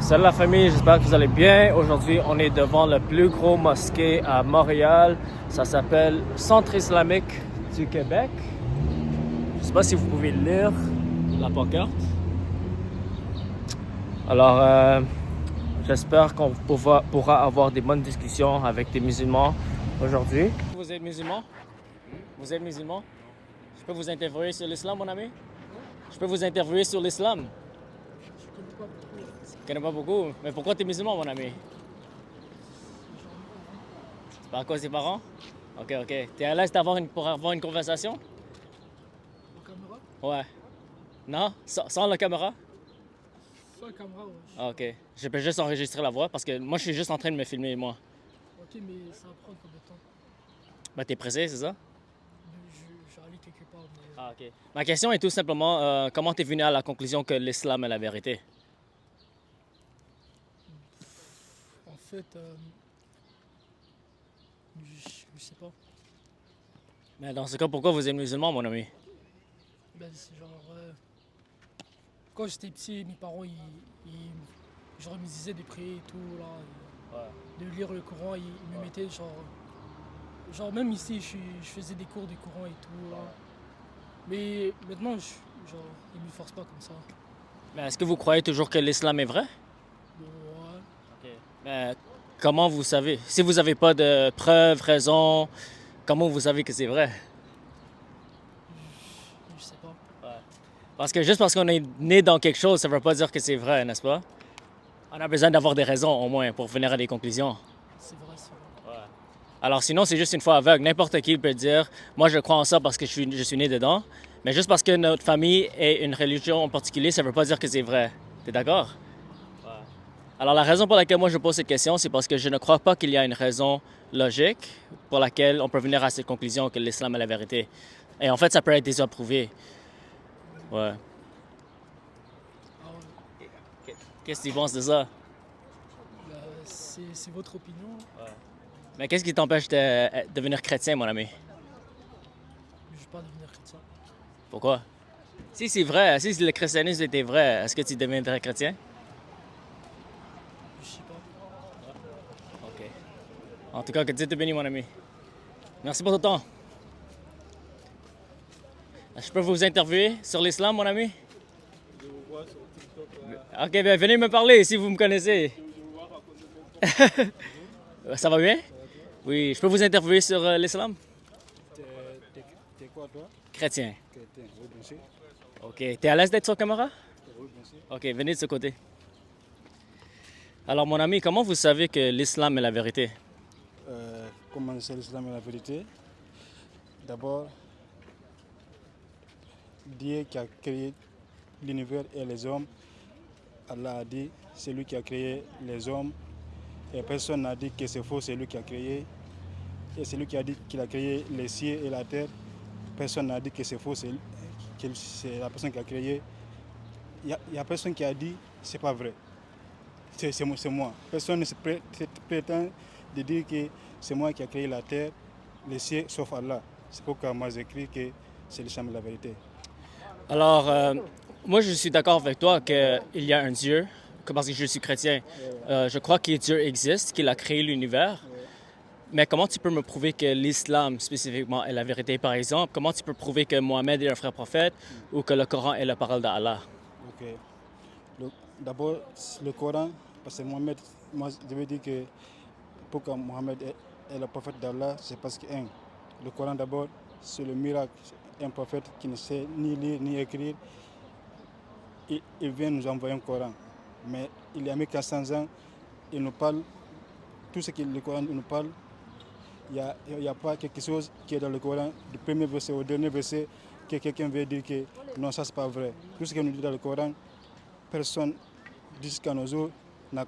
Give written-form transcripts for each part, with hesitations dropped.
Salut la famille, j'espère que vous allez bien. Aujourd'hui, on est devant le plus gros mosquée à Montréal. Ça s'appelle Centre islamique du Québec. Je ne sais pas si vous pouvez lire la pancarte. Alors, j'espère qu'on pourra avoir des bonnes discussions avec des musulmans aujourd'hui. Vous êtes musulman? Vous êtes musulman? Je peux vous interviewer sur l'islam, mon ami? Je peux vous interviewer sur l'islam? Je connais pas beaucoup. Mais pourquoi tu es musulman, mon ami? C'est par cause des parents? Ok, ok. T'es à l'aise pour avoir une conversation? La caméra? Ouais. Non? Sans la caméra? Sans la caméra, ouais. Ah, ok. Je peux juste enregistrer la voix parce que moi, je suis juste en train de me filmer, moi. Ok, mais ça va prendre combien de temps? Ben, t'es pressé, c'est ça? Je vais aller quelque part, mais... Ah, ok. Ma question est tout simplement, comment t'es venu à la conclusion que l'islam est la vérité? En fait, je sais pas. Mais dans ce cas, pourquoi vous êtes musulman, mon ami? Ben, c'est genre... quand j'étais petit, mes parents, genre, ils me disaient de prier et tout, là. De lire le Coran, ils me mettaient, genre... Genre, même ici, je faisais des cours du Coran et tout, là. Mais maintenant, genre, ils me forcent pas comme ça. Mais est-ce que vous croyez toujours que l'islam est vrai? Ouais. Ok. Mais comment vous savez? Si vous n'avez pas de preuves, raisons, comment vous savez que c'est vrai? Je sais pas. Parce que juste parce qu'on est né dans quelque chose, ça ne veut pas dire que c'est vrai, n'est-ce pas? On a besoin d'avoir des raisons, au moins, pour venir à des conclusions. C'est vrai, c'est vrai. Alors sinon, c'est juste une foi aveugle. N'importe qui peut dire, moi je crois en ça parce que je suis né dedans. Mais juste parce que notre famille est une religion en particulier, ça ne veut pas dire que c'est vrai. T'es d'accord? Alors la raison pour laquelle moi je pose cette question, c'est parce que je ne crois pas qu'il y a une raison logique pour laquelle on peut venir à cette conclusion que l'islam est la vérité. Et en fait, ça peut être déjà prouvé. Ouais. Ah ouais. Qu'est-ce que tu penses de ça? Ben, c'est votre opinion. Mais qu'est-ce qui t'empêche de devenir chrétien, mon ami? Je ne vais pas devenir chrétien. Pourquoi? Si c'est vrai, si le christianisme était vrai, est-ce que tu deviendrais chrétien? Je sais pas. Ok. En tout cas, que Dieu te bénisse, mon ami. Merci pour ton temps. Je peux vous interviewer sur l'islam, mon ami? Je vous vois sur TikTok. Ok, bien, venez me parler si vous me connaissez. Je vous vois raconter mon Ça va bien? Oui, je peux vous interviewer sur l'islam? T'es quoi, toi? Chrétien. Chrétien, oui, bien sûr. Ok, t'es à l'aise d'être sur caméra? Oui, bien sûr. Ok, venez de ce côté. Alors, mon ami, comment vous savez que l'islam est la vérité? Comment c'est l'islam et la vérité? D'abord, Dieu qui a créé l'univers et les hommes, Allah a dit, c'est lui qui a créé les hommes. Et personne n'a dit que c'est faux, c'est lui qui a créé. Et c'est lui qui a dit qu'il a créé les cieux et la terre. Personne n'a dit que c'est faux, c'est la personne qui a créé. Il y a personne qui a dit c'est pas vrai. C'est moi. Personne ne se prétend de dire que c'est moi qui a créé la terre, les cieux, sauf Allah. C'est pourquoi moi j'écris que c'est l'islam la vérité. Alors, moi, je suis d'accord avec toi qu'il y a un Dieu, parce que je suis chrétien. Je crois que Dieu existe, qu'il a créé l'univers. Mais comment tu peux me prouver que l'islam, spécifiquement, est la vérité? Par exemple, comment tu peux prouver que Mohamed est un frère prophète ou que le Coran est la parole d'Allah? Ok. D'abord, le Coran, parce que Mohamed, moi je veux dire que pourquoi Mohamed est le prophète d'Allah, c'est parce que, le Coran d'abord, c'est le miracle. Un prophète qui ne sait ni lire ni écrire, il vient nous envoyer un Coran. Mais il y a 1400 ans, il nous parle, tout ce que le Coran nous parle, il n'y a pas quelque chose qui est dans le Coran, du premier verset au dernier verset, que quelqu'un veut dire que non, ça c'est pas vrai. Tout ce qu'il nous dit dans le Coran, personne jusqu'à nos jours n'a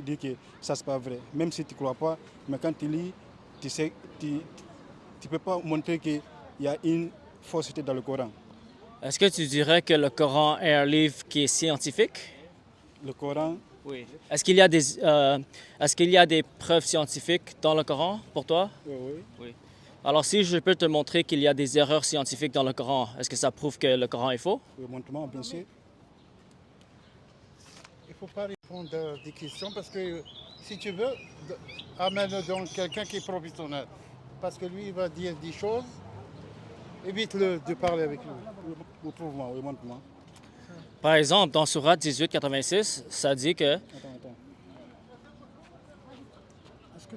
dit que ça c'est pas vrai. Même si tu ne crois pas, mais quand tu lis, tu sais, tu peux pas montrer qu'il y a une fausseté dans le Coran. Est-ce que tu dirais que le Coran est un livre qui est scientifique? Le Coran, Oui. Est-ce qu'il y a des preuves scientifiques dans le Coran pour toi? oui. Alors, si je peux te montrer qu'il y a des erreurs scientifiques dans le Coran, est-ce que ça prouve que le Coran est faux? Oui, montre-moi bien sûr. faut pas répondre à des questions parce que si tu veux, amène donc quelqu'un qui est professionnel. Parce que lui, il va dire des choses, évite-le de parler avec lui. Ou prouve-moi, oui, montre-moi. Par exemple, dans Surat 18, 86, ça dit que... Attends. Est-ce que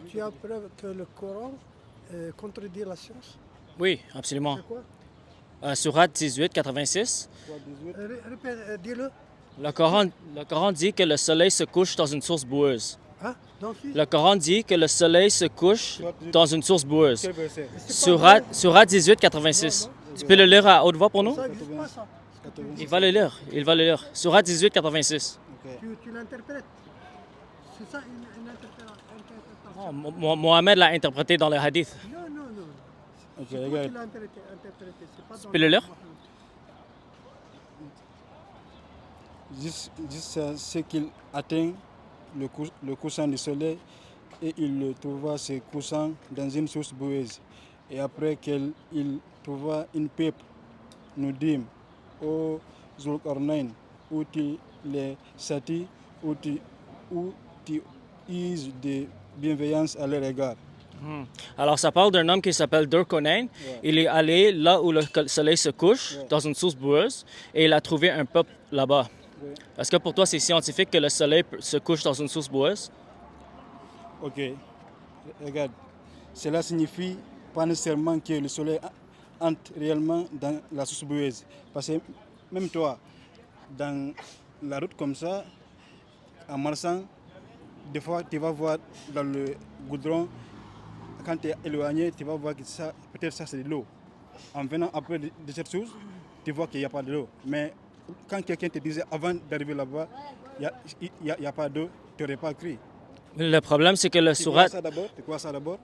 tu as une preuve que le Coran contredit la science? Oui, absolument. C'est quoi? Surat 18, 86, Soit 18, Répète, dis-le. le Coran dit que le soleil se couche dans une source boueuse. Hein? Donc, Le Coran dit que le soleil se couche dans une source boueuse. quel verset? Surat 18, 86. Tu peux le lire à haute voix pour nous? ça n'existe pas, ça. Il va le lire. Surat 18, 86. Ok. Tu l'interprètes. C'est ça une interprétation. Oh, Mohamed l'a interprété dans le hadith. Non. Ok, C'est toi regarde. qui l'as interprété. C'est pas dans peux le lire? Juste ce qu'il atteint le couchant du soleil et il le trouva ce couchant dans une source boueuse. Et après qu'il trouva une pipe, nous dîmes, ô Zulkarnain, où tu les satis, où tu uses de bienveillance à leur égard. Alors, ça parle d'un homme qui s'appelle Durkonain. Il est allé là où le soleil se couche, dans une source boueuse, et il a trouvé un peuple là-bas. Ouais. Est-ce que pour toi, c'est scientifique que le soleil se couche dans une source boueuse? Ok, regarde, cela signifie pas nécessairement que le soleil entre réellement dans la source boueuse. Parce que même toi, dans la route comme ça, en marchant, des fois tu vas voir dans le goudron, quand tu es éloigné, tu vas voir que ça, peut-être ça c'est de l'eau. En venant après de cette source, tu vois qu'il n'y a pas de l'eau. Mais quand quelqu'un te disait avant d'arriver là-bas, il n'y a pas d'eau, tu n'aurais pas crié. Le problème, c'est que le Tu surat... vois ça d'abord.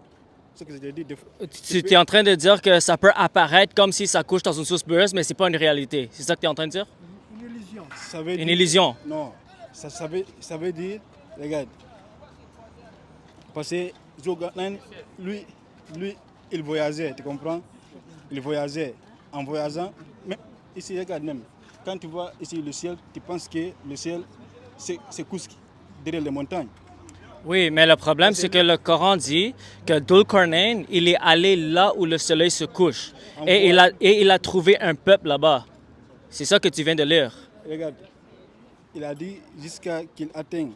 Ce que je t'ai dit. Tu es en train de dire que ça peut apparaître comme si ça couche dans une source boueuse, mais c'est pas une réalité. C'est ça que tu es en train de dire? une illusion. Ça veut Une dire- illusion. Non, ça veut dire, regarde, parce que Zulkarnain, lui, il voyageait, tu comprends? Il voyageait. En voyageant, mais ici, regarde même, quand tu vois ici le ciel, tu penses que le ciel, c'est couche derrière les montagnes. Oui, mais le problème, c'est que le Coran dit que Dhul-Qarnayn, il est allé là où le soleil se couche. Et il a trouvé un peuple là-bas. C'est ça que tu viens de lire. Regarde, il a dit jusqu'à qu'il atteigne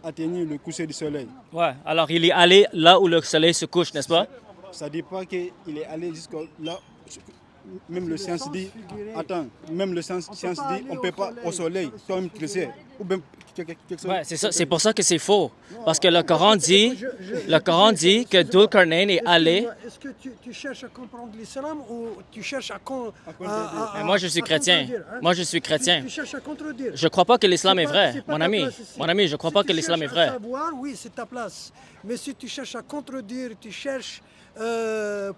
le coucher du soleil. Ouais, alors il est allé là où le soleil se couche, n'est-ce pas? Ça ne dit pas qu'il est allé jusqu'à là. Même le le science sens dit, figuré. attends, même le science pas dit, aller on ne au peut pas au soleil, soleil, dans le comme sens tu le sais. Ou même quelque chose. Ouais, c'est ça. C'est pour ça que c'est faux. Parce que le Coran dit que Dhul-Qarnayn est allé. Est-ce que tu cherches à comprendre l'islam ou tu cherches à Mais moi, je suis chrétien. contredire, hein? Moi, je suis chrétien. Tu cherches à contredire. Je crois pas que l'islam est C'est pas- vrai, c'est pas mon ta ami. place ici. Mon ami, je crois Si pas tu que l'islam est cherches vrai. à savoir, oui, c'est ta place. Mais si tu cherches à contredire, tu cherches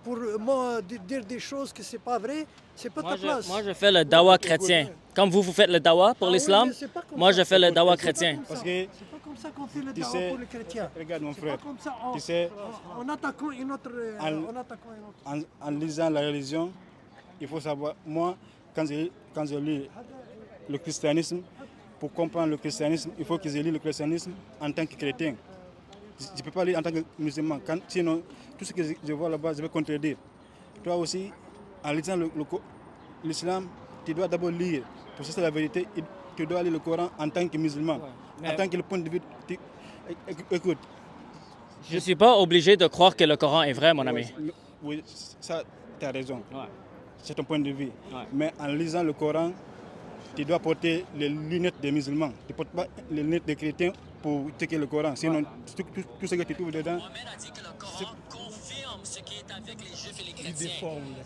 pour moi dire des choses que c'est pas vrai, c'est pas ta place. Moi, je fais le dawa chrétien. Comme vous faites le dawa pour Ah oui, l'islam, mais c'est pas comme moi, ça. je fais le dawa C'est pas chrétien. comme ça. Parce que, C'est pas comme ça qu'on fait le tu dawa sais, pour les chrétiens. regarde mon C'est frère, pas comme ça tu sais, en attaquant une autre. en lisant la religion, il faut savoir, moi, quand je lis le christianisme, pour comprendre le christianisme, il faut que je lis le christianisme en tant que chrétien. Je ne peux pas lire en tant que musulman, sinon tout ce que je vois là-bas, je vais contredire. Toi aussi, en lisant l'islam, tu dois d'abord lire, pour ça c'est la vérité, tu dois lire le Coran en tant que musulman, mais- en tant que le point de vue. Écoute, Je ne suis pas obligé de croire que le Coran est vrai, mon ami. oui, ça, tu as raison. Ouais. C'est ton point de vue. Ouais. Mais en lisant le Coran, tu dois porter les lunettes des musulmans. Tu ne portes pas les lunettes des chrétiens pour checker le Coran. Sinon, tout ce que tu trouves dedans, Mohamed a dit que le Coran confirme ce qui est avec les Juifs et les chrétiens.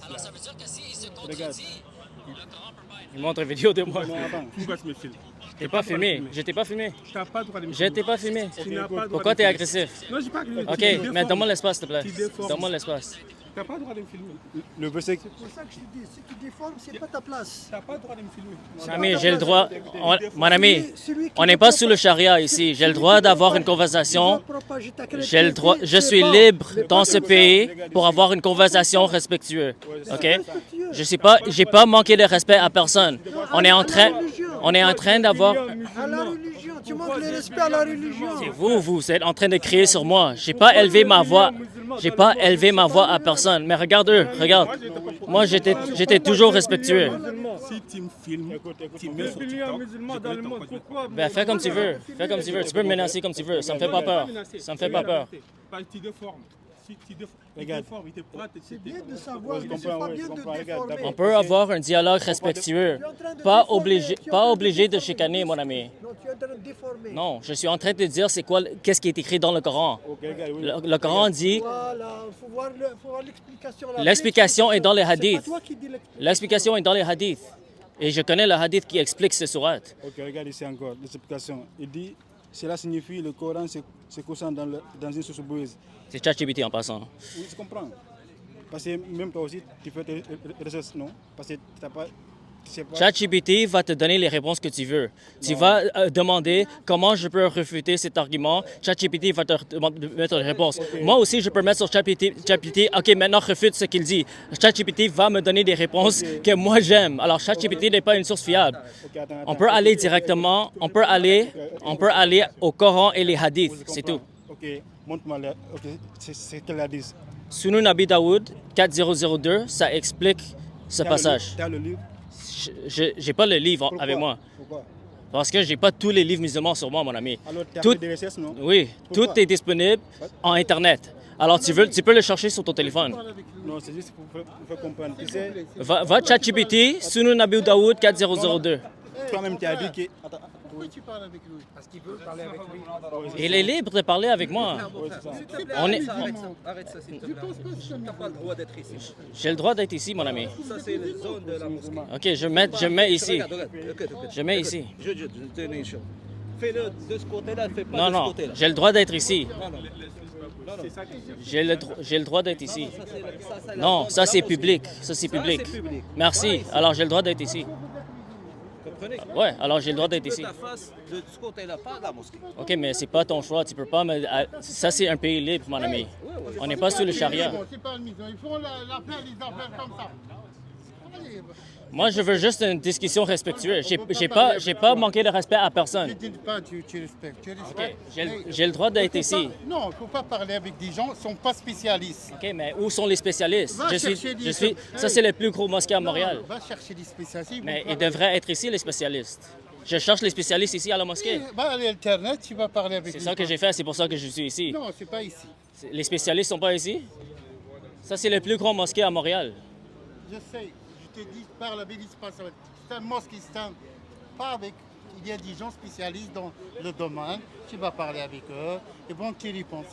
Alors ça veut dire que s'il se Regarde. contredit, le Coran peut pas être... Il montre une vidéo de moi. non, attends. Pourquoi tu me filmes? Je t'ai pas filmé. Je t'ai pas filmé. Tu n'as pas le droit de me Je filmer. t'ai pas filmé. Tu n'as pas le droit Pourquoi de tu es me agressif? filmer. Non, je ne pas agressif. Ok, mais donne-moi l'espace, s'il te plaît. Tu déformes. Donne-moi l'espace. Tu n'as pas le droit de me filmer. Le verset, C'est pour ça que je te dis, ce qui déforme, c'est pas ta place. Tu n'as pas le droit de me filmer. Mon ami, j'ai le droit... Mon ami, Celui qui on n'est veut pas sous le propager- charia ici. J'ai le celui droit qui veut d'avoir une propager- conversation. qui veut propager ta J'ai le droit, chrétienté, je c'est suis bon. libre Mais dans pas ce comme ça. pays pour avoir une conversation respectueuse. Ok? Respectueux. Je sais pas, j'ai pas manqué de respect à personne. On est en train, On est en train d'avoir... À la religion, tu manques le respect à la religion. C'est vous, vous êtes en train de crier sur moi. J'ai pas élevé ma voix. J'ai pas élevé ma voix à personne. Mais regarde eux, regarde. Moi, j'étais toujours respectueux. Si tu me filmes, tu mets sur TikTok, je connais ton code. Ben, fais comme tu veux. Fais comme tu veux. Tu peux me menacer comme tu veux. Ça me fait pas peur. Ça me fait pas peur. Pas tu déformes. Si tu Regarde. déformes, il te prend, C'est bien de savoir, je mais c'est comprends, pas ouais, bien je de comprends. Regarde, déformer. d'abord. On peut avoir un dialogue respectueux. Pas obligé de chicaner, mon ami. Non, tu es en train de déformer. Non, je suis en train de te dire qu'est-ce qui est écrit dans le Coran. Ok, regarde, oui. Le Coran dit, Voilà, il faut voir l'explication. l'explication est dans les C'est pas hadiths. toi qui dis l'explication. L'explication est dans les hadiths. Et je connais le hadith qui explique ce surat. Ok, regarde ici encore, l'explication. Il dit, cela signifie le Coran se couchant dans une source boueuse. C'est ChatGPT en passant. Oui, je comprends. Parce que même toi aussi, tu fais tes recherches, non? Parce que tu n'as pas... tu sais pas- ChatGPT va te donner les réponses que tu veux. Tu vas demander comment je peux refuter cet argument. ChatGPT va te mettre les réponses. Moi aussi, je peux mettre sur ChatGPT, OK, maintenant refute ce qu'il dit. ChatGPT va me donner des réponses que moi j'aime. Alors, ChatGPT n'est pas une source fiable. Ok, attends, On attends. peut aller directement, on peut aller au Coran et les hadiths, Je c'est comprends. tout. Ok, montre-moi là. Ok, c'est quel hadith? Sunan Abi Daoud 4002, ça explique ce passage. Tu as le livre? Je n'ai pas le livre Pourquoi? avec moi. Pourquoi? Parce que j'ai pas tous les livres musulmans sur moi, mon ami. Alors, tu as Tout- fait des recherches, non? Oui, Pourquoi? tout est disponible en Internet. Alors, tu peux le chercher sur ton téléphone. Non, c'est juste pour faire comprendre. Tu sais, Va ChatGPT, Sunan Abi Daoud 4002. toi-même, tu as dit que... Attends, Pourquoi tu parles avec lui? Parce qu'il veut parler avec lui. Il est libre de parler avec moi. oui, c'est ça. On est... Arrête ça, s'il te plaît. Tu n'as pas le droit d'être ici. J'ai le droit d'être ici, mon ami. Ça, c'est la zone de la mosquée. OK, je mets ici. Regarde. Je mets ici. Je te dis une chose. Fais-le de ce côté-là, fais pas Non, de ce non, côté-là. j'ai le droit d'être ici. Non, non. J'ai le droit d'être ici. Ça, Non, ça c'est la mosquée. public. Ça c'est Ça, public. c'est public. Merci. Alors j'ai le droit d'être ici. Comprenez? Ouais, alors j'ai le droit d'être Tu peux ici. ta face de ce côté-là, pas de la mosquée. OK, mais c'est pas ton choix. Tu peux pas me... Ça c'est un pays libre, mon ami. On n'est pas sous le charia. C'est pas une maison. Il faut la faire les affaires comme ça. Allez, Moi, je veux juste une discussion respectueuse. J'ai pas manqué de respect à je personne. ne dis pas tu respectes. Tu respectes. OK, Mais j'ai le droit d'être faut ici. pas- Non, il ne faut pas parler avec des gens qui ne sont pas spécialistes. OK, mais où sont les spécialistes? Va chercher des- Ça c'est le plus gros mosquée à Montréal. Va chercher des spécialistes. Mais ils devraient être ici, les spécialistes. Je cherche les spécialistes ici à la mosquée. Va à l'internet, tu vas parler avec C'est lui. ça que j'ai fait, c'est pour ça que je suis ici. Non, c'est pas ici. Les spécialistes sont pas ici? Ça, c'est le plus grand mosquée à Montréal. Je sais, je te dis, parle avec les spécialistes. C'est un mosquée, pas avec. Il y a des gens spécialistes dans le domaine. Tu vas parler avec eux. Et bon, tu réponds.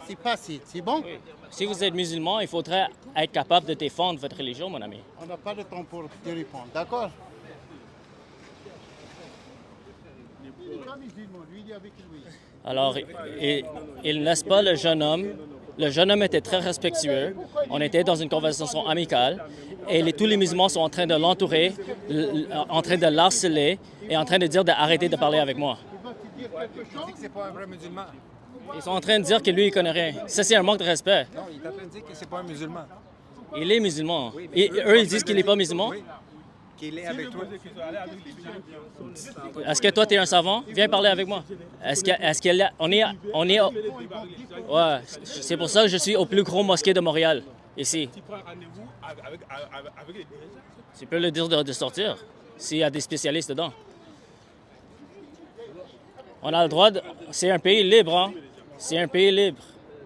C'est facile, c'est bon? Si vous êtes musulman, il faudrait être capable de défendre votre religion, mon ami. On n'a pas le temps pour te répondre, d'accord? Il n'est pas musulman, lui, il est avec lui. Alors, il n'est pas le jeune homme. Le jeune homme était très respectueux. On était dans une conversation amicale. Et tous les musulmans sont en train de l'entourer, en train de l'harceler et en train de dire d'arrêter de parler avec moi. Il va te dire quelque chose? C'est pas un vrai musulman. Ils sont en train de dire que lui, il connaît rien. Ça, c'est un manque de respect. Non, il est en train de dire que c'est pas un musulman. Il est musulman. Et eux, ils disent qu'il n'est pas musulman. Oui. Qu'il est avec toi. Est-ce que toi, tu es un savant? Viens parler avec moi. On est... Ouais, c'est pour ça que je suis au plus gros mosquée de Montréal, ici. Tu prends rendez-vous avec les dirigeants. Tu peux le dire de sortir, s'il y a des spécialistes dedans. On a le droit de... C'est un pays libre, hein? C'est un pays libre.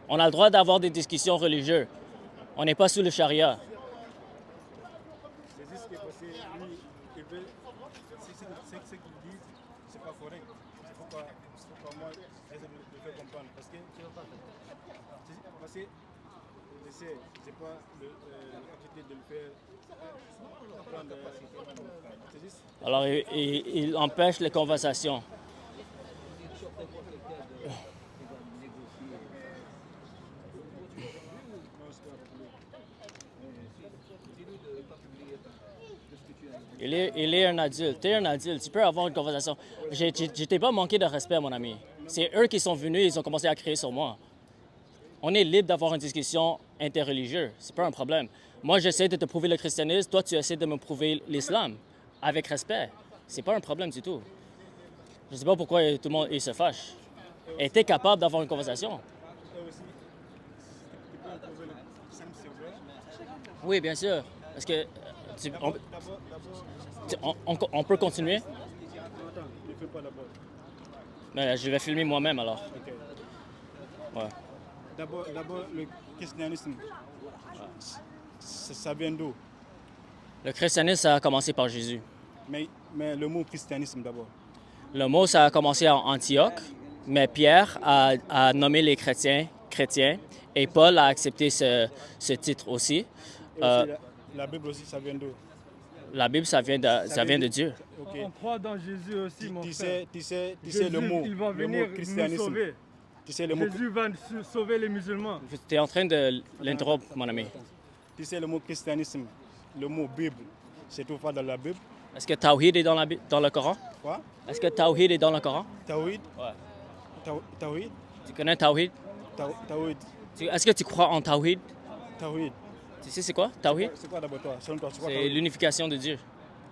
On a le droit d'avoir des discussions religieuses. On n'est pas sous le charia. C'est juste que parce que lui, il veut... C'est ce qu'il dit, c'est pas correct. C'est pourquoi moi, j'essaie de le faire comprendre. Parce que tu vas pas... Parce que je sais, j'ai pas la capacité de le faire comprendre. C'est juste... Alors, il empêche les conversations. Il est un adulte. Tu es un adulte. Tu peux avoir une conversation. Je t'ai pas manqué de respect, mon ami. C'est eux qui sont venus, ils ont commencé à crier sur moi. On est libre d'avoir une discussion interreligieuse. C'est pas un problème. Moi, j'essaie de te prouver le christianisme. Toi, tu essaies de me prouver l'islam. Avec respect. C'est pas un problème du tout. Je sais pas pourquoi tout le monde il se fâche. Et t'es capable d'avoir une conversation. Oui, bien sûr. Est-ce que on peut continuer? Attends, ne fais pas d'abord. Mais je vais filmer moi-même alors. Ok. Ouais. D'abord, le christianisme, ça vient d'où? Le christianisme, ça a commencé par Jésus. Mais le mot christianisme d'abord. Le mot, ça a commencé en Antioche, mais Pierre a nommé les chrétiens chrétiens et Paul a accepté ce titre aussi. Et aussi, la Bible aussi, ça vient d'où? La Bible, ça vient de Dieu. Ok. On croit dans Jésus aussi, mon Tu frère. sais Jésus, le mot, il va le venir mot nous christianisme. sauver. Tu sais le mot, Jésus va sauver les musulmans. Tu es en train de l'interrompre, mon ami. tu sais le mot christianisme, le mot Bible, c'est tout pas dans la Bible. Est-ce que Tawhid est dans le Coran? Quoi? Est-ce que Tawhid est dans le Coran? Tawhid? Ouais. Tawhid? Tu connais Tawhid? Tawhid? Est-ce que tu crois en Tawhid? Tawhid? Tu sais c'est quoi, Tawhid? C'est quoi d'abord toi? Selon toi, c'est quoi C'est Tawhid? l'unification de Dieu.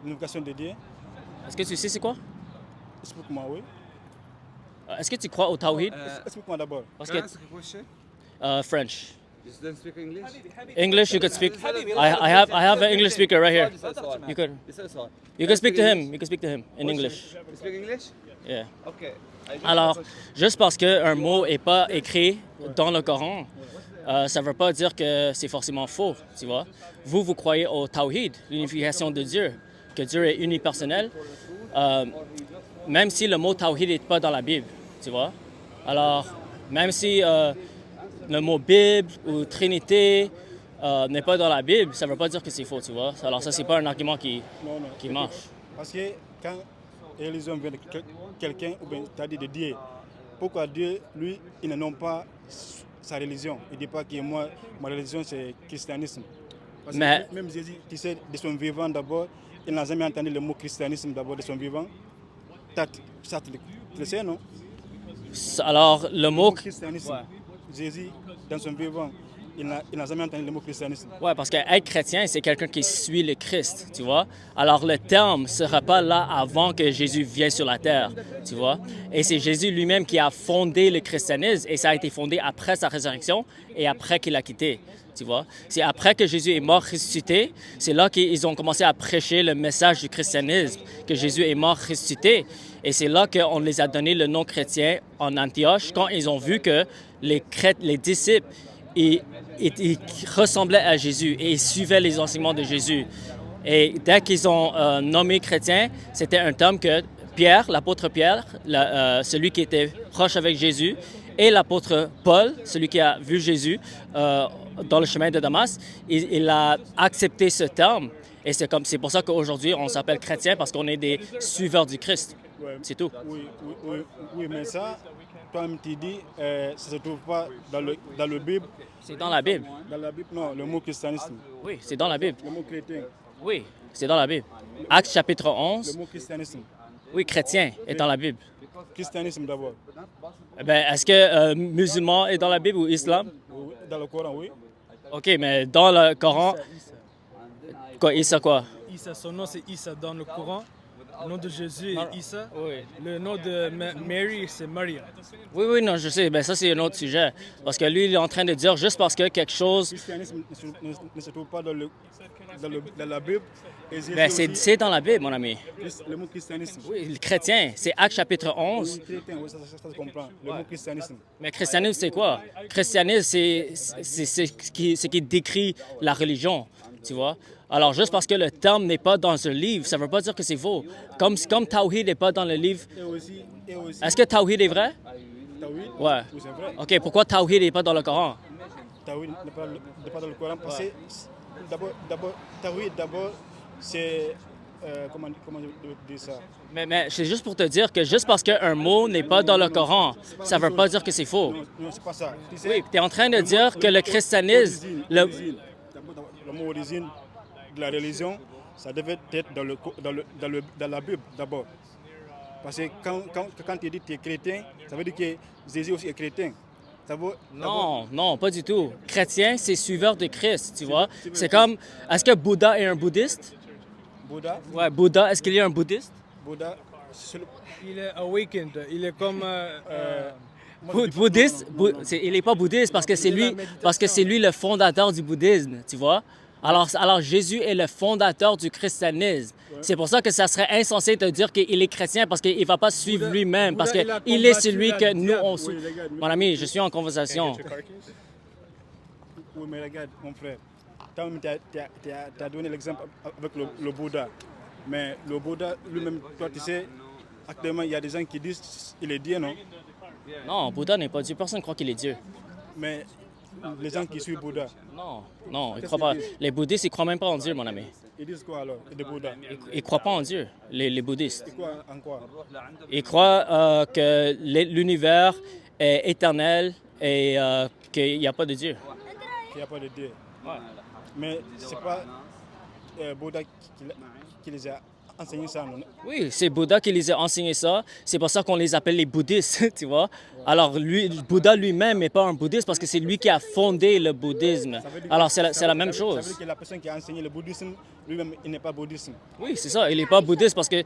L'unification de Dieu? Est-ce que tu sais c'est quoi? Explique-moi, oui. Est-ce que tu crois au Tawhid? Explique-moi d'abord. Parce que French. You don't speak English? English, you could speak. I have an English speaker right here. You can speak to him. You can speak to him in English. You speak English? Yeah. Okay. Alors, juste parce qu'un mot n'est pas écrit dans le Coran, ça ne veut pas dire que c'est forcément faux, tu vois. Vous croyez au Tawhid, l'unification de Dieu, que Dieu est unipersonnel, même si le mot Tawhid n'est pas dans la Bible, tu vois. Alors, même si le mot Bible ou Trinité n'est pas dans la Bible, ça ne veut pas dire que c'est faux, tu vois. Alors ça, c'est pas un argument qui marche. Parce que quand la religion vient de quelqu'un, ou bien c'est-à-dire de Dieu, pourquoi Dieu, lui, il n'a pas sa religion? Il ne dit pas que moi, ma religion, c'est le christianisme. Parce Mais- que même Jésus, tu sais, de son vivant d'abord, il n'a jamais entendu le mot christianisme d'abord de son vivant. Ça, tu le sais, non? Alors, le mot... Christianisme. Ouais. Jésus, dans son vivant, il n'a jamais entendu le mot christianisme. Ouais, parce qu'être chrétien, c'est quelqu'un qui suit le Christ, tu vois. Alors, le terme ne sera pas là avant que Jésus vienne sur la terre, tu vois. Et c'est Jésus lui-même qui a fondé le christianisme et ça a été fondé après sa résurrection et après qu'il a quitté, tu vois. C'est après que Jésus est mort, ressuscité, c'est là qu'ils ont commencé à prêcher le message du christianisme, que Jésus est mort, ressuscité. Et c'est là qu'on les a donné le nom chrétien en Antioche, quand ils ont vu que les disciples, ils ressemblaient à Jésus et ils suivaient les enseignements de Jésus. Et dès qu'ils ont nommé chrétien, c'était un terme que Pierre, l'apôtre Pierre, celui qui était proche avec Jésus, et l'apôtre Paul, celui qui a vu Jésus dans le chemin de Damas, il a accepté ce terme. Et c'est pour ça qu'aujourd'hui, on s'appelle chrétien parce qu'on est des suiveurs du Christ. Ouais. C'est tout. Oui, mais ça, toi-même, tu dis, ça ne se trouve pas dans le Bible. C'est dans la Bible. Dans la Bible, non, le mot christianisme. Oui, c'est dans la Bible. Le mot chrétien. Oui, c'est dans la Bible. Actes chapitre Le 11, mot christianisme. oui, chrétien est dans la Bible. Christianisme d'abord. Eh ben, est-ce que musulman est dans la Bible ou islam? Oui, dans le Coran, oui. OK, mais dans le Coran, quoi, Issa quoi? Issa, son nom c'est Issa dans le Coran. Le nom de Jésus Non. est Issa. Oui. Le nom de Mary, c'est Maria. Oui, non, je sais. Ben, ça, c'est un autre sujet. Parce que lui, il est en train de dire juste parce que quelque chose... Le christianisme ne se trouve pas dans la Bible. Et Jésus Ben, aussi, c'est dans la Bible, mon ami. le mot christianisme. Oui, le chrétien, c'est Actes chapitre 11. Oui, chrétien, oui, ça se comprend. Le mot christianisme. Mais christianisme, c'est quoi? Christianisme, c'est ce qui décrit la religion, tu vois? Alors, juste parce que le terme n'est pas dans un livre, ça ne veut pas dire que c'est faux. Comme Tawhid n'est pas dans le livre. Et aussi, Est-ce que Tawhid est vrai? Tawhid, Ouais. oui, c'est vrai. OK, pourquoi Tawhid n'est pas dans le Coran? Tawhid n'est pas dans le Coran parce que d'abord, Tawhid, c'est... comment je dis ça? Mais c'est juste pour te dire que juste parce qu'un mot n'est pas dans le Coran, ça ne veut pas dire que c'est faux. Non, c'est pas ça. Tu sais, Oui, tu es en train de dire que le christianisme... l'origine. D'abord, le mot origine de la religion, ça devait être dans la Bible d'abord. Parce que quand tu dis que tu es chrétien, ça veut dire que Jésus aussi est chrétien. Ça veut, Non, pas du tout. Chrétien, c'est suiveur de Christ, tu vois. C'est comme... Est-ce que Bouddha est un bouddhiste? Bouddha, Ouais, Bouddha, est-ce qu'il est un bouddhiste? Bouddha, c'est le... Il est awakened, il est comme... Bouddhiste, il n'est pas bouddhiste parce que c'est lui le fondateur du bouddhisme, tu vois. Alors Jésus est le fondateur du christianisme. C'est pour ça que ça serait insensé de dire qu'il est chrétien parce qu'il ne va pas suivre lui-même, parce qu'il est celui que nous on suit. Mon ami, je suis en conversation. Oui, mais regarde, mon frère, tu as donné l'exemple avec le Bouddha. Mais le Bouddha lui-même, toi tu sais, actuellement il y a des gens qui disent qu'il est Dieu, non? Non, Bouddha n'est pas Dieu. Personne ne croit qu'il est Dieu. Mais les gens qui suivent Bouddha, Non, ils croient pas. Les bouddhistes, ils croient même pas en Dieu, mon ami. ils disent quoi alors, de Bouddha? Ils croient pas en Dieu, les bouddhistes. Et quoi, en quoi? Ils croient que l'univers est éternel et qu'il n'y a pas de Dieu. Il n'y a pas de Dieu. Mais ce n'est pas Bouddha qui les a enseigné ça, non? Oui, c'est Bouddha qui les a enseigné ça. C'est pour ça qu'on les appelle les bouddhistes, tu vois. Alors, Bouddha lui-même n'est pas un bouddhiste parce que c'est lui qui a fondé le bouddhisme. Alors, c'est la même Ça veut chose. dire que la personne qui a enseigné le bouddhisme, lui-même, il n'est pas bouddhisme. Oui, c'est ça. Il n'est pas bouddhiste parce que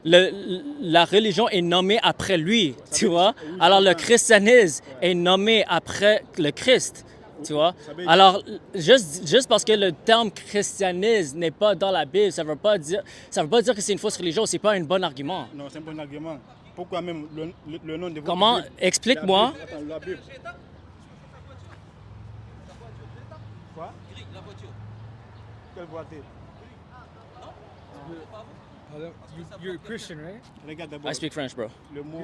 la religion est nommée après lui, tu vois. Alors, le christianisme est nommé après le Christ. Tu vois? Alors, juste parce que le terme christianisme n'est pas dans la Bible, ça ne veut pas dire que c'est une fausse religion, c'est pas un bon argument. Non, c'est un bon argument. Pourquoi même le nom de votre Comment? Bible? Explique-moi. Attends, la Bible. Quoi? Quelle voiture? You're a Christian, right? Regarde d'abord I speak French, bro. le mot,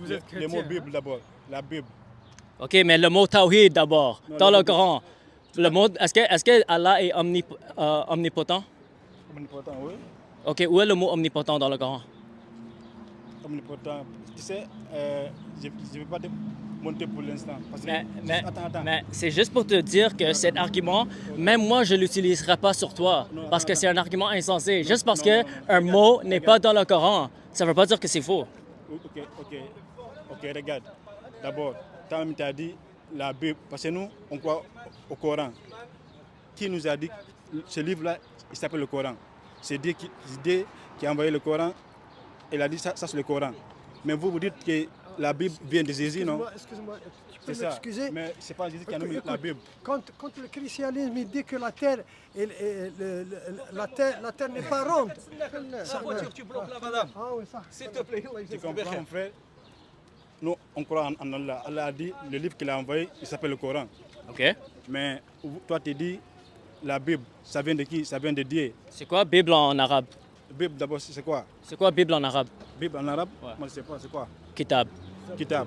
Vous êtes le mot chrétien. Bible d'abord. La Bible. OK, mais le mot tawhid d'abord, Non, dans le le mot- Coran. Est-ce que Allah est omnipotent? Omnipotent, oui. OK, où est le mot omnipotent dans le Coran? Omnipotent. Tu sais, je ne vais pas te monter pour l'instant. Parce que... Attends. Mais c'est juste pour te dire que cet argument, même moi, je ne l'utiliserai pas sur toi. Non, Parce que attends. c'est un argument insensé. Juste parce non, qu'un non. mot n'est Regarde. pas dans le Coran, ça ne veut pas dire que c'est faux. Ok, regarde. D'abord, tu as dit la Bible, parce que nous, on croit au Coran. Qui nous a dit que ce livre-là, il s'appelle le Coran? C'est Dieu qui a envoyé le Coran, il a dit ça c'est le Coran. Mais vous dites que la Bible vient de Jésus, non? Excuse-moi, tu C'est peux ça. m'excuser? Mais c'est pas Jésus qui a nommé Écoute, la Bible. Quand le christianisme il dit que la terre, la terre n'est pas ronde. La voiture, tu bloques là, madame. Ah oui, ça. S'il te plaît. Tu comprends, mon frère? Nous, on croit en Allah. Allah a dit, le livre qu'il a envoyé, il s'appelle le Coran. OK? Mais toi, tu dis, la Bible, ça vient de qui? Ça vient de Dieu. C'est quoi Bible en arabe? Bible, d'abord, c'est quoi? C'est quoi Bible en arabe? Bible en arabe? Ouais. Moi, je ne sais pas, c'est quoi? Kitab. Kitab.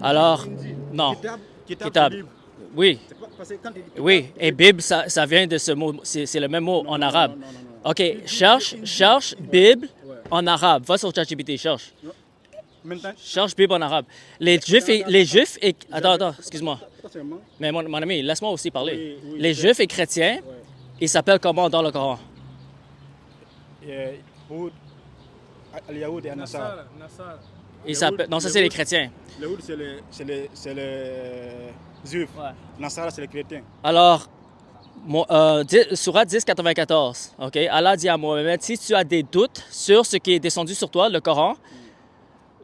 Alors, non. Kitab, Kitab. c'est livre. Oui, C'est pas- parce que quand il dit kitab, oui. Et Bible, ça vient de ce mot. C'est le même mot en arabe. non. OK, cherche Bible en arabe. Va sur ChatGPT, cherche. Maintenant, Cherche Bible en arabe. Les Juifs et... Attends, excuse-moi. attention, Mais mon ami, laisse-moi aussi parler. Oui, Les Juifs et chrétiens, ils s'appellent comment dans le Coran? Houd, Al-Yahoud et Al-Nassar. Nassar. Ils s'appellent... Non, ça c'est les chrétiens. Le Houd, c'est les juifs. Ouais. Nassar, c'est les chrétiens. Alors, Surat 10, 94, OK? Allah dit à Mohammed, si tu as des doutes sur ce qui est descendu sur toi, le Coran,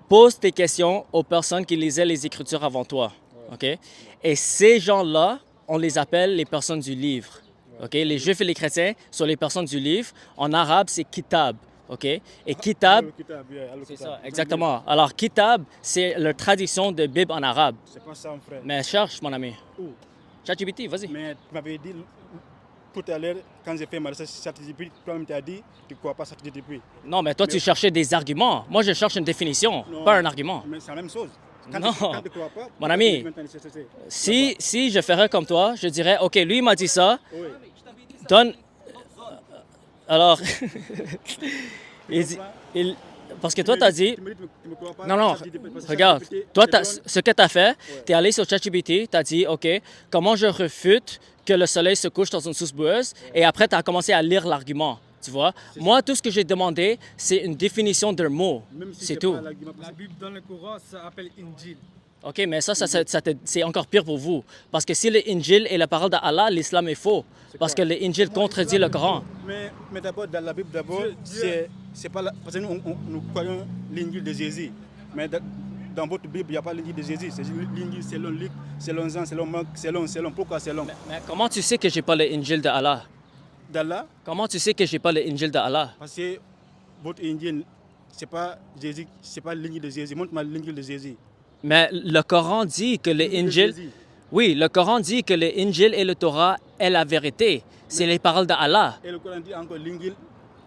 pose tes questions aux personnes qui lisaient les Écritures avant toi, OK? Et ces gens-là, on les appelle les personnes du livre, OK? Les Juifs et les chrétiens sont les personnes du livre. En arabe, c'est Kitab, OK? Et Kitab, Al-Kitab, yeah, c'est Al-Kitab. ça, exactement. Alors, Kitab, c'est la traduction de Bible en arabe. C'est pas ça, mon frère. Mais cherche, mon ami. Où? ChatGPT, vas-y. Mais tu m'avais dit tout à l'heure, quand j'ai fait ma recherche sur ChatGPT, toi-même tu as dit, tu ne crois pas ChatGPT. Non, mais toi, tu cherchais des arguments. Moi, je cherche une définition, Non. pas un argument. Mais c'est la même chose. Non. Quand tu ne crois pas, Mon ami, si je ferais comme toi, je dirais, OK, lui, il m'a dit ça, Oui. donne... Alors, parce que toi, tu as dit... Tu me dis, tu me crois pas. Non, ChatGPT, parce que regarde, ChatGPT, toi, te donne- ce que tu as fait, tu es allé sur ChatGPT, tu as dit, OK, comment je refute que le soleil se couche dans une source boueuse? Et après, tu as commencé à lire l'argument, tu vois? Moi, tout ce que j'ai demandé, c'est une définition d'un mot, Même si c'est pas tout. l'argument, parce La que- Bible dans le Coran, ça s'appelle Injil. OK, mais c'est encore pire pour vous. Parce que si l'Injil est la parole d'Allah, l'islam est faux. Parce que l'Injil contredit le Coran. Mais d'abord, dans la Bible, c'est pas parce que nous croyons l'Injil de Jésus. Mais dans votre Bible, il n'y a pas l'Injil de Jésus. C'est l'Injil selon Luc, selon Jean, selon Marc, selon. Pourquoi selon? Mais comment tu sais que j'ai pas l'Injil d'Allah? D'Allah? Comment tu sais que j'ai pas l'Injil d'Allah? Parce que votre Injil, c'est pas Jésus, c'est pas l'Injil de Jésus. Montre-moi l'Injil de Jésus. Mais le Coran dit que l'Injil... Oui, le Coran dit que l'Injil et le Torah est la vérité. C'est les paroles d'Allah. Et le Coran dit encore l'Injil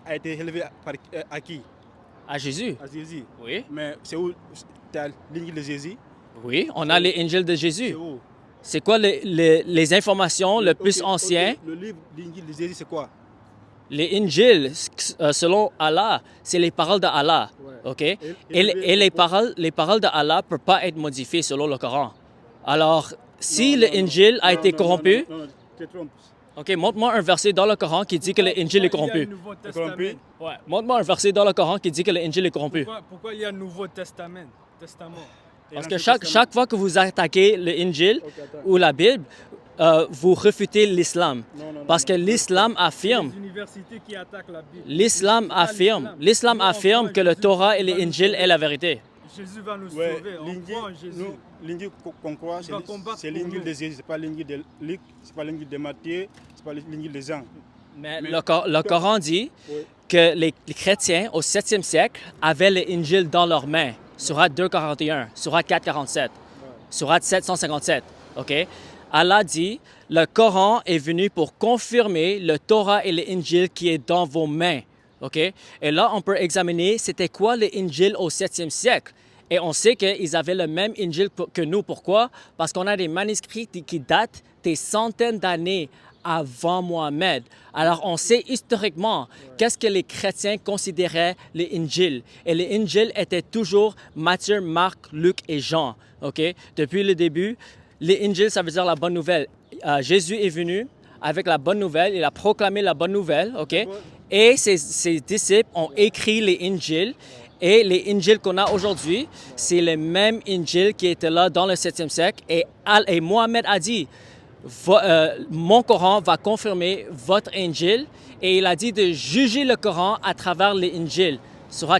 a été élevé à qui? À Jésus. À Jésus. Oui. Mais c'est où tu as l'Injil de Jésus? Oui, on a l'Injil de Jésus. C'est où? C'est quoi les informations le plus anciennes? Le livre l'Injil de Jésus, c'est quoi? Les Injils, selon Allah, c'est les paroles d'Allah. Ouais. OK? Et les paroles d'Allah ne peuvent pas être modifiées selon le Coran. Alors, si l'Injil a été corrompu... Non, tu te trompes. OK, montre-moi un verset dans le Coran qui dit que l'Injil est corrompu. Corrompu? Ouais, montre-moi un verset dans le Coran qui dit que l'Injil est corrompu. Pourquoi il y a un Nouveau Testament? Parce que chaque fois que vous attaquez l'Injil ou la Bible, vous refutez l'islam. Parce que l'islam affirme... Les universités qui attaquent la Bible. L'islam affirme que le Torah et l'Injil est la vérité. Jésus va nous Ouais, sauver. On croit en Jésus. l'Injil qu'on croit, c'est l'Injil de Jésus, c'est pas l'Injil de Luc, c'est pas l'Injil de Matthieu, c'est pas l'Injil de Jean. Mais le Coran dit Oui. que les chrétiens au 7e siècle avaient l'Injil dans leurs mains. Surat 241, Surat 447, Surat 757. OK? Allah dit, le Coran est venu pour confirmer le Torah et l'Injil qui est dans vos mains. OK? Et là, on peut examiner c'était quoi l'Injil au 7e siècle. Et on sait qu'ils avaient le même Injil que nous. Pourquoi? Parce qu'on a des manuscrits qui datent des centaines d'années avant Mohammed. Alors, on sait historiquement qu'est-ce que les chrétiens considéraient l'Injil. Et l'Injil était toujours Matthieu, Marc, Luc et Jean. OK? Depuis le début, l'Injil, ça veut dire la bonne nouvelle. Jésus est venu avec la bonne nouvelle. Il a proclamé la bonne nouvelle. OK? Et ses disciples ont écrit les Injils. Et les Injils qu'on a aujourd'hui, c'est le même Injil qui était là dans le 7e siècle. Et Mohammed a dit, mon Coran va confirmer votre Injil. Et il a dit de juger le Coran à travers les Injils, Surat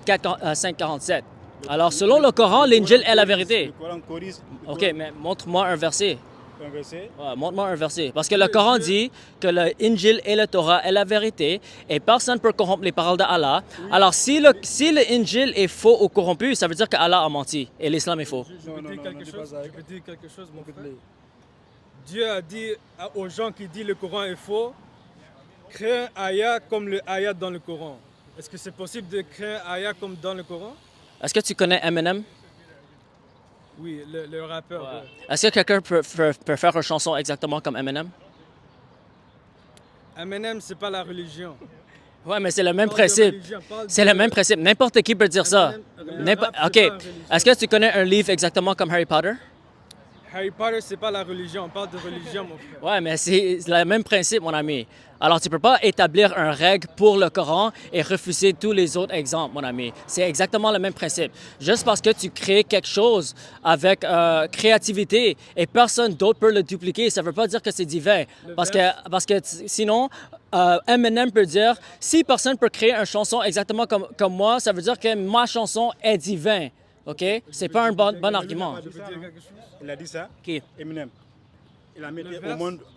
547. Alors, selon le Coran, l'Injil est la vérité. Le Coran corrige. OK, mais montre-moi un verset. Un verset? Ouais, montre-moi un verset. Parce que le Coran dit que l'Injil et le Torah est la vérité et personne ne peut corrompre les paroles d'Allah. Alors, si l'Injil est faux ou corrompu, ça veut dire qu'Allah a menti et l'islam est faux. Je peux dire quelque chose, mon frère. Dieu a dit aux gens qui disent le Coran est faux, crée un ayat comme le ayat dans le Coran. Est-ce que c'est possible de créer un ayat comme dans le Coran? Est-ce que tu connais Eminem? Oui, le rappeur. Ouais. Est-ce que quelqu'un peut faire une chanson exactement comme Eminem? Eminem, c'est pas la religion. Ouais, mais c'est le même principe. C'est le même principe. N'importe qui peut dire ça. OK. Est-ce que tu connais un livre exactement comme Harry Potter? Harry Potter, c'est pas la religion. On parle de religion, mon frère. Ouais, mais c'est le même principe, mon ami. Alors, tu ne peux pas établir une règle pour le Coran et refuser tous les autres exemples, mon ami. C'est exactement le même principe. Juste parce que tu crées quelque chose avec créativité et personne d'autre peut le dupliquer, ça ne veut pas dire que c'est divin. Parce que sinon, Eminem peut dire, si personne peut créer une chanson exactement comme moi, ça veut dire que ma chanson est divine. OK? C'est pas un bon argument. Il a dit ça? Qui? Eminem. Il a mis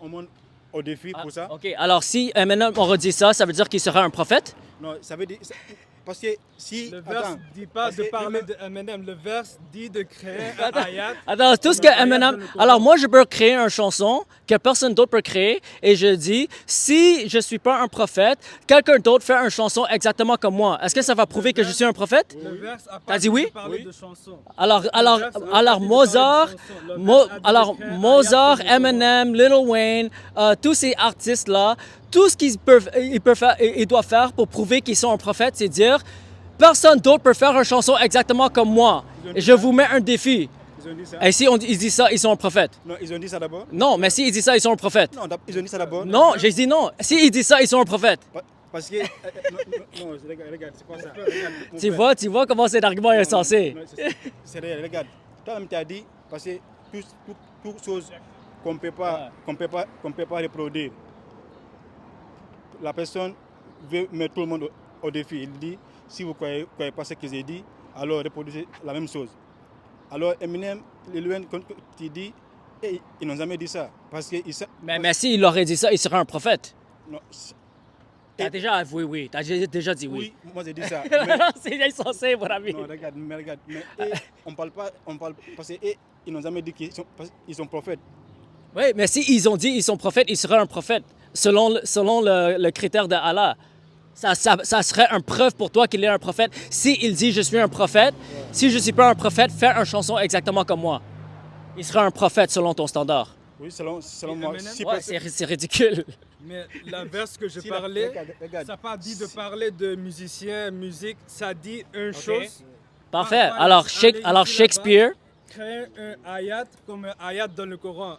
au monde au défi pour ça. OK. Alors, si Eminem aurait dit ça, ça veut dire qu'il serait un prophète? Non, ça veut dire... Parce que si... Le verse ne dit pas de parler de Eminem. Le verse dit de créer un ayat. Attends, tout ce que Eminem... Alors, moi, je peux créer une chanson que personne d'autre peut créer et je dis, si je ne suis pas un prophète, quelqu'un d'autre fait une chanson exactement comme moi. Est-ce que ça va prouver que je suis un prophète? Le verse a T'as dit oui? parlé de chansons. Alors Mozart, Eminem, Lil Wayne, tous ces artistes-là, tout ce qu'ils doivent faire pour prouver qu'ils sont un prophète, c'est dire personne d'autre peut faire une chanson exactement comme moi. Et je vous mets un défi. Ils ont dit ça. Et si ils disent ça, ils sont un prophète. Non, ils ont dit ça d'abord. Non, mais si ils disent ça, ils sont un prophète. Non, ils ont dit ça d'abord. Non, j'ai dit non. Si ils disent ça, ils sont un prophète. Parce que... non, regarde, c'est pas ça. Regarde, Tu vois comment cet argument est insensé. Regarde, toi-même tu as dit, Parce que toute chose qu'on ne peut pas reproduire, la personne veut mettre tout le monde au défi. Il dit, si vous ne croyez pas ce que j'ai dit, alors reproduisez la même chose. Alors Eminem, quand tu dis, ils n'ont jamais dit ça. Parce que Mais s'il aurait dit ça, il serait un prophète. non, T'as déjà avoué oui. T'as déjà dit oui. oui, moi j'ai dit ça. C'est insensé, mon ami. Non, regarde. Mais on parle parce qu'ils n'ont jamais dit qu'ils sont prophètes. Oui, mais s'ils ont dit qu'ils sont prophètes, ils seraient un prophète. Selon le critère de Allah. Ça serait une preuve pour toi qu'il est un prophète. S'il dit je suis un prophète, si je ne suis pas un prophète, fais une chanson exactement comme moi. Il sera un prophète selon ton standard. Oui, selon moi. Eminem? Ouais, c'est ridicule. Mais la verse que je Si, parlais, regarde. ça n'a pas dit de parler de musicien, musique, ça dit une chose. Parfait. Pas Alors, aller ici, Shakespeare, Créer un ayat comme un ayat dans le Coran.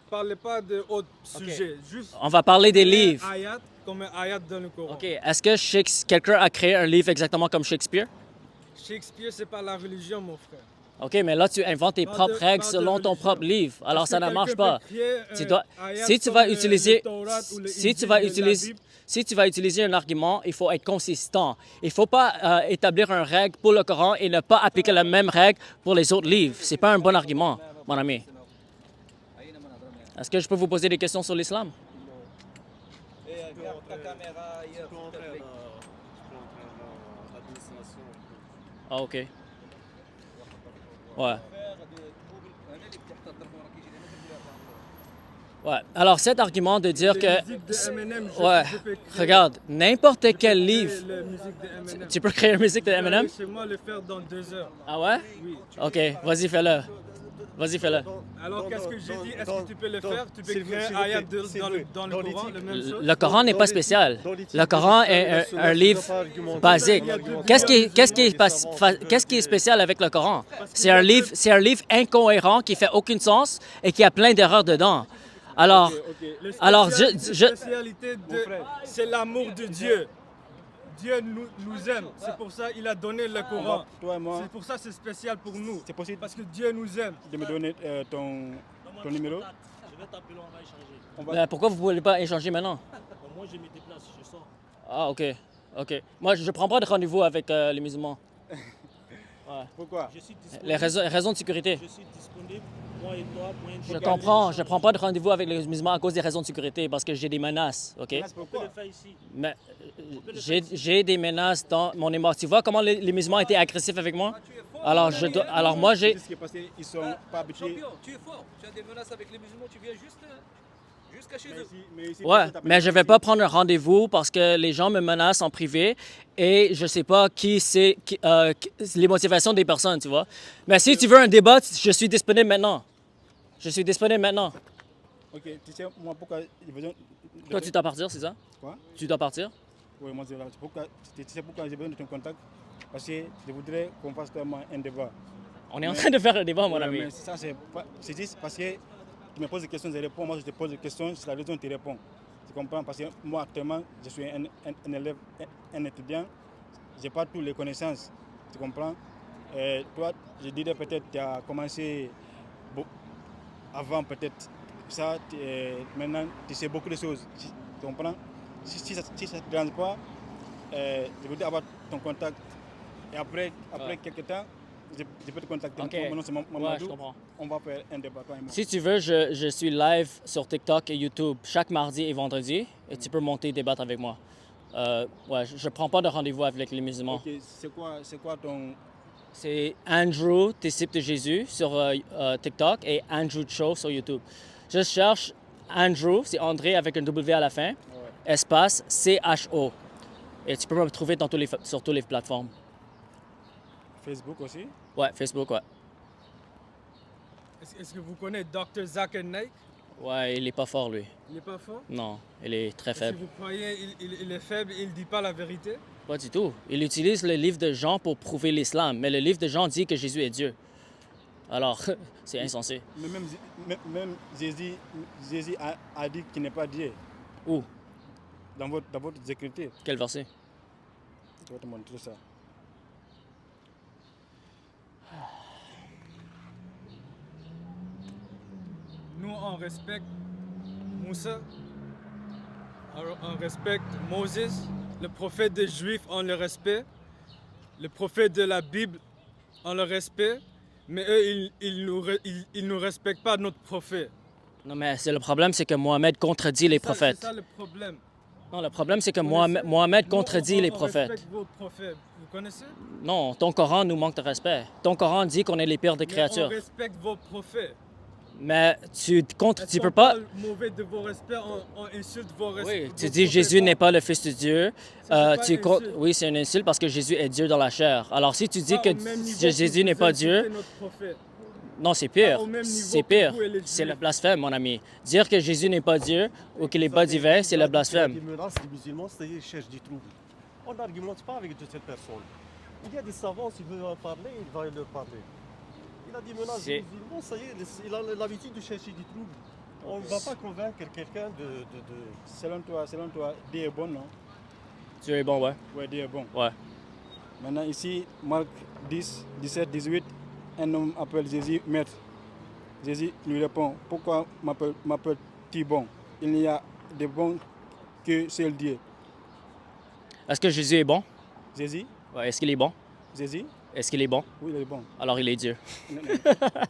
Parlez pas de autres sujets, juste on va parler des créer livres. un ayat comme un ayat dans le Coran. OK. Est-ce que quelqu'un a créé un livre exactement comme Shakespeare? Shakespeare, c'est pas la religion, mon frère. OK, mais là, tu inventes tes Pas propres de- règles pas de selon ton religion. propre livre. Alors, Est-ce ça que ne marche quelqu'un pas. peut créer Tu un dois, ayat si tu comme vas le utiliser, Torah ou le si tu Injil vas de la utiliser, Bible? si tu vas utiliser un argument, il faut être consistant. Il faut pas établir une règle pour le Coran et ne pas appliquer la même règle pour les autres livres. C'est pas un bon argument, mon ami. Est-ce que je peux vous poser des questions sur l'islam? Ah, OK. Ouais. Ouais. Alors, cet argument de dire que... La musique de Eminem, Ouais. je peux créer- Regarde, n'importe quel créer livre... la musique de Eminem. Tu peux créer une musique de Je vais aller Eminem? chez moi le faire dans 2 heures. Ah ouais? Oui. OK, vas-y, fais-le. Vas-y, fais-le. Alors qu'est-ce que j'ai dit? Est-ce que tu peux le donc, faire? Tu peux s'il vous- créer s'il un vous ayat plaît, s'il dans vous le plaît, Coran, dans le l'éthique. même chose? Le Coran n'est pas spécial. Le Coran est un livre basique. Qu'est-ce qui est spécial avec le Coran? C'est un livre incohérent qui fait aucun sens et qui a plein d'erreurs dedans. Alors, Alors, spécialité c'est l'amour de Dieu. Dieu nous aime. C'est pour ça qu'il a donné le Coran. Toi et moi, C'est pour ça que c'est spécial pour nous. c'est possible Parce que Dieu nous aime. de me donner ton numéro. Je vais t'appeler, on va échanger. pourquoi vous ne voulez pas échanger maintenant? Moi, je me déplace, je sors. Ah, OK. OK. Moi, je ne prends pas de rendez-vous avec les musulmans. Pourquoi? Je suis disponible. Les raisons de sécurité. Je suis disponible, moi et toi, pour un Je comprends. Je ne prends pas de rendez-vous avec les musulmans à cause des raisons de sécurité parce que j'ai des menaces. OK? On peut le faire ici. Mais j'ai des menaces dans mon émotion. Tu vois comment les musulmans étaient agressifs avec moi? Alors moi, j'ai... C'est parce qu'ils sont pas habitués. Tu es fort. Tu as des menaces avec les musulmans, tu viens jusqu'à chez eux. Ouais, mais je ne vais pas prendre un rendez-vous parce que les gens me menacent en privé et je ne sais pas les motivations des personnes, tu vois. Mais si tu veux un débat, je suis disponible maintenant. Je suis disponible maintenant. Ok, tu sais, moi, pourquoi j'ai besoin. Toi, tu dois partir, c'est ça? Quoi? Tu dois partir? Oui, moi, tu sais pourquoi j'ai besoin de ton contact? Parce que je voudrais qu'on fasse vraiment un débat. On est en train de faire un débat, mon Ouais, ami. mais ça, c'est juste parce que tu me poses des questions, je réponds. Moi, je te pose des questions, c'est la raison que tu réponds. Tu comprends? Parce que moi, actuellement, je suis un élève, un étudiant. Je n'ai pas toutes les connaissances. Tu comprends? Toi, je dirais peut-être que tu as commencé avant, peut-être. Ça, maintenant, tu sais beaucoup de choses. Tu comprends? Si ça ne te dérange pas, je voudrais avoir ton contact. Et après quelques temps, je peux te contacter. Ok. Mon nom, c'est Ouais, Mamadou. je comprends. On va faire un débat, toi et moi. Si tu veux, je suis live sur TikTok et YouTube chaque mardi et vendredi et tu peux monter et débattre avec moi. Ouais, je ne prends pas de rendez-vous avec les musulmans. Ok, c'est quoi ton... C'est Andrew, disciple de Jésus, sur TikTok et Andrew Cho sur YouTube. Je cherche Andrew, c'est André avec un W à la fin, espace CHO. Et tu peux me trouver sur toutes les plateformes. Facebook aussi? Ouais, Facebook, ouais. Est-ce que vous connaissez Dr. Zakir Naik? Ouais, il est pas fort, lui. Il n'est pas fort? Non, il est très Si faible. vous croyez il est faible, il ne dit pas la vérité? Pas du tout. Il utilise le livre de Jean pour prouver l'islam, mais le livre de Jean dit que Jésus est Dieu. Alors, c'est insensé. Mais même Jésus a dit qu'il n'est pas Dieu. Où? Dans votre écriture. Quel verset? Je vais te montrer ça. on respecte Moussa, on respecte Moses, le prophète des Juifs, on le respecte, le prophète de la Bible, on le respecte, mais eux, ils nous respectent pas notre prophète. Non, mais c'est le problème, c'est que Mohamed contredit les prophètes. C'est ça le problème. Non, le problème, c'est que Mohamed Nous, contredit les on prophètes. respecte vos prophètes. Vous connaissez? Non, ton Coran nous manque de respect. Ton Coran dit qu'on est les pires des Mais créatures. on respecte vos prophètes. Mais tu Est-ce peux qu'on pas... parle mauvais de vos respects, on insulte vos respects. Oui, tu dis Jésus n'est pas le Fils de Dieu. Ça, c'est pas une insulte. Oui, c'est une insulte parce que Jésus est Dieu dans la chair. Alors si tu dis Pas que au même niveau Jésus que n'est vous pas insultez Dieu, notre prophète. non, c'est pire. Pas au même niveau C'est que pire. vous et les C'est le Juifs. blasphème, mon ami. Dire que Jésus n'est pas Dieu ou qu'il n'est pas divin, c'est le blasphème. Les menaces des musulmans, c'est-à-dire qu'ils cherchent du trouble. On n'argumente pas avec de telles personnes. Il y a des savants, s'il veut en parler, il va leur parler. Il a des menaces des musulmans, ça y est, il a l'habitude de chercher du trouble. On ne va pas convaincre quelqu'un de... Selon toi, Dieu est bon, non? Dieu est bon, ouais. Ouais, Dieu est bon. Ouais. Maintenant, ici, Marc 10, 17, 18, un homme appelle Jésus maître. Jésus lui répond, pourquoi m'appelles-tu bon? Il n'y a de bon que seul Dieu. Est-ce que Jésus est bon? Jésus? Ouais. Est-ce qu'il est bon? Jésus? Est-ce qu'il est bon? Oui, il est bon. Alors il est Dieu. Non,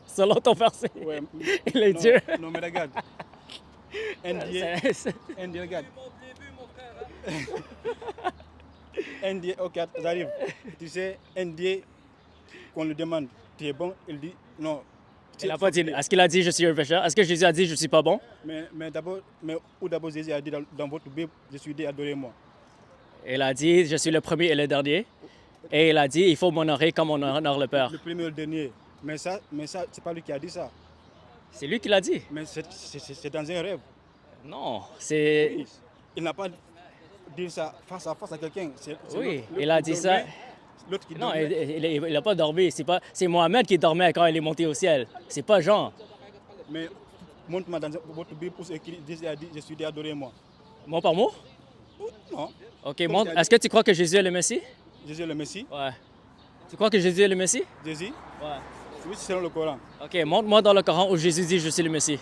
Selon ton verset, ouais, il est non, Dieu. Non, mais regarde. Un Dieu, regarde. Un Dieu, ok, j'arrive. Tu sais, un Dieu, qu'on lui demande, tu es bon, il dit non. Il a pas dit. Est-ce qu'il a dit je suis un pécheur? Est-ce que Jésus a dit je suis pas bon? Mais d'abord, Jésus a dit dans votre Bible, je suis Dieu, adorez-moi. Il a dit je suis le premier et le dernier. Et il a dit il faut m'honorer comme on honore le Père. Le premier et le dernier. Mais ça, c'est pas lui qui a dit ça. C'est lui qui l'a dit. Mais c'est dans un rêve. Non, c'est... Oui. Il n'a pas dit ça face à face à quelqu'un. Oui, l'autre il a qui dit dormait, ça. L'autre qui Non, dormait. il n'a pas dormi. C'est Mohamed qui dormait quand il est monté au ciel. C'est pas Jean. Mais montre-moi dans votre Bible où Jésus a dit je suis Dieu, adorez-moi. Mot par mot? Non. OK, montre. Est-ce que tu crois que Jésus est le Messie? Jésus est le Messie. Ouais. Tu crois que Jésus est le Messie? Jésus? Ouais. Oui, c'est selon le Coran. OK, montre-moi dans le Coran où Jésus dit je suis le Messie.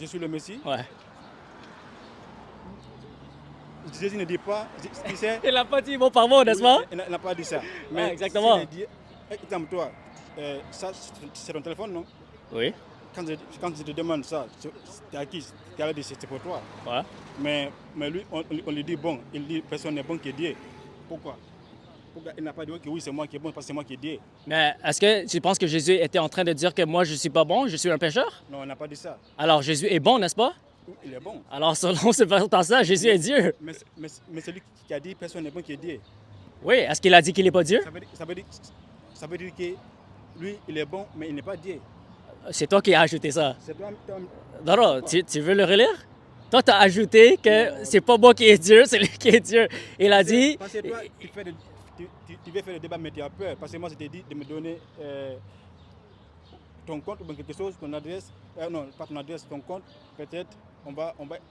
Je suis le Messie. Ouais. Jésus ne dit pas, tu sais, Il n'a pas dit mot par mot, n'est-ce pas? il n'a pas dit ça. Mais Ouais, exactement. s'il a dit, exemple, toi, ça, c'est ton téléphone, non? Oui. Quand je te demande ça, c'est à qui? Tu as dit c'est pour toi. Ouais. Mais lui, on lui dit bon, il dit personne n'est bon que Dieu. Pourquoi? Pourquoi il n'a pas dit que oui, c'est moi qui est bon, parce que c'est moi qui est Dieu? Mais est-ce que tu penses que Jésus était en train de dire que moi je suis pas bon, je suis un pécheur? Non, il n'a pas dit ça. Alors Jésus est bon, n'est-ce pas? Il est bon. Alors selon ce verset, Jésus est Dieu. Mais c'est lui qui a dit personne n'est bon que Dieu. Oui, est-ce qu'il a dit qu'il n'est pas Dieu? Ça veut dire que lui, il est bon, mais il n'est pas Dieu. C'est toi qui as ajouté ça. C'est toi. Non, non, tu veux le relire? Toi, tu as ajouté que c'est pas moi qui est Dieu, c'est lui qui est Dieu. Il a dit... Parce que toi, tu veux faire le débat, mais tu as peur. Parce que moi, je t'ai dit de me donner ton compte ou quelque chose, ton adresse. Non, pas ton adresse, ton compte. Peut-être, on